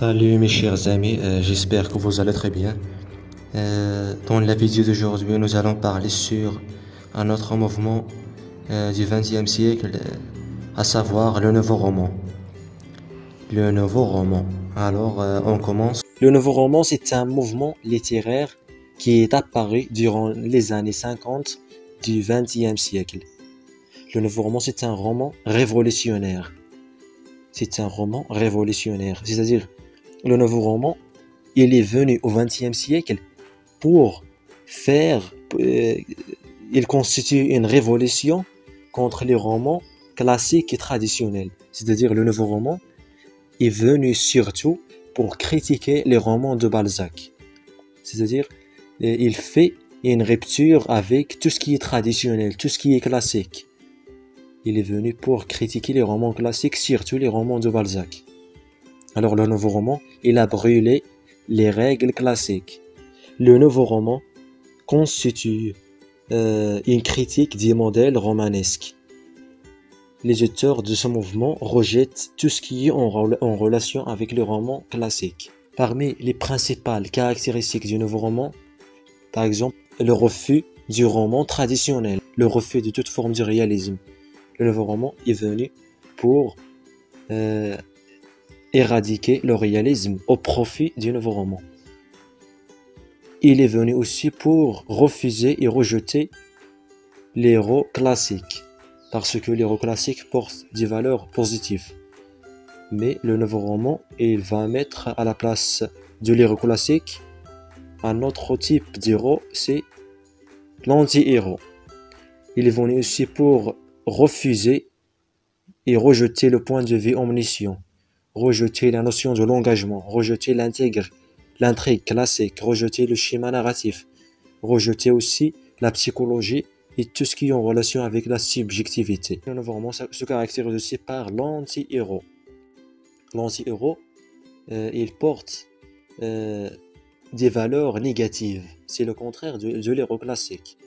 Salut mes chers amis, j'espère que vous allez très bien. Dans la vidéo d'aujourd'hui, nous allons parler sur un autre mouvement du XXe siècle, à savoir le nouveau roman. Le nouveau roman. Alors, on commence. Le nouveau roman, c'est un mouvement littéraire qui est apparu durant les années 50 du XXe siècle. Le nouveau roman, c'est un roman révolutionnaire. C'est un roman révolutionnaire. C'est-à-dire, le nouveau roman, il est venu au XXe siècle pour il constitue une révolution contre les romans classiques et traditionnels. C'est-à-dire, le nouveau roman est venu surtout pour critiquer les romans de Balzac. C'est-à-dire, il fait une rupture avec tout ce qui est traditionnel, tout ce qui est classique. Il est venu pour critiquer les romans classiques, surtout les romans de Balzac. Alors, le nouveau roman, il a brûlé les règles classiques. Le nouveau roman constitue une critique des modèles romanesques. Les auteurs de ce mouvement rejettent tout ce qui est en relation avec le roman classique. Parmi les principales caractéristiques du nouveau roman, par exemple, le refus du roman traditionnel, le refus de toute forme de réalisme. Le nouveau roman est venu pour éradiquer le réalisme au profit du nouveau roman. Il est venu aussi pour refuser et rejeter les héros classiques, parce que les héros classiques portent des valeurs positives. Mais le nouveau roman, il va mettre à la place de l'héros classique un autre type d'héros, c'est l'anti-héros. Il est venu aussi pour refuser et rejeter le point de vue omniscient, rejeter la notion de l'engagement, rejeter l'intrigue classique, rejeter le schéma narratif, rejeter aussi la psychologie et tout ce qui est en relation avec la subjectivité. Le nouveau roman se caractérise aussi par l'anti-héros. L'anti-héros, il porte des valeurs négatives. C'est le contraire de l'héros classique.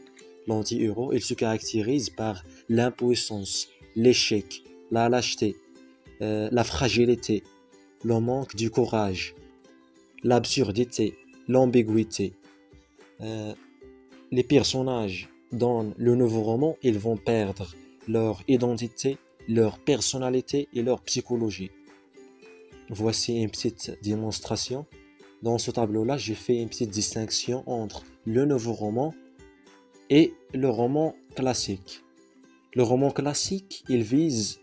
L'anti-héros, il se caractérise par l'impuissance, l'échec, la lâcheté, la fragilité, le manque du courage, l'absurdité, l'ambiguïté. Les personnages dans le nouveau roman, ils vont perdre leur identité, leur personnalité et leur psychologie. Voici une petite démonstration. Dans ce tableau-là, j'ai fait une petite distinction entre le nouveau roman et le roman classique. Le roman classique, il vise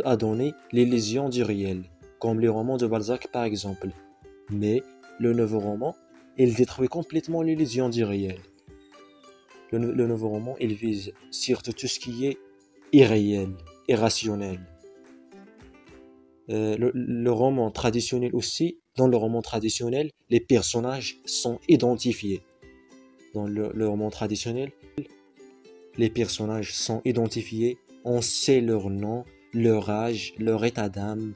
à donner l'illusion du réel, comme les romans de Balzac par exemple. Mais le nouveau roman, il détruit complètement l'illusion du réel. Le nouveau roman, il vise surtout tout ce qui est irréel, irrationnel. Le roman traditionnel aussi, dans le roman traditionnel, les personnages sont identifiés. Dans le roman traditionnel, les personnages sont identifiés, on sait leur nom, leur âge, leur état d'âme,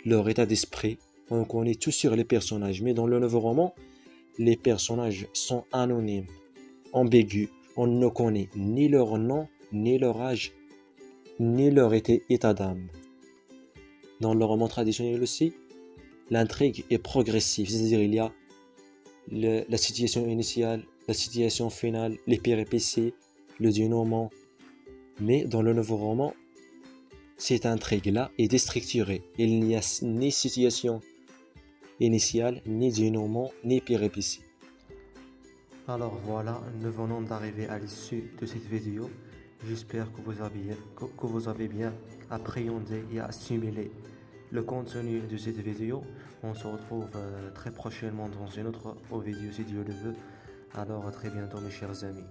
leur état d'esprit. On connaît tout sur les personnages, mais dans le nouveau roman, les personnages sont anonymes, ambigus. On ne connaît ni leur nom, ni leur âge, ni leur état d'âme. Dans le roman traditionnel aussi, l'intrigue est progressive, c'est-à-dire il y a la situation initiale, la situation finale, les péripéties, le dénouement. Mais dans le nouveau roman, cette intrigue-là est déstructurée. Il n'y a ni situation initiale, ni dénouement, ni péripéties. Alors voilà, nous venons d'arriver à l'issue de cette vidéo. J'espère que vous avez bien appréhendé et assimilé le contenu de cette vidéo. On se retrouve très prochainement dans une autre vidéo si Dieu le veut. Alors à très bientôt mes chers amis.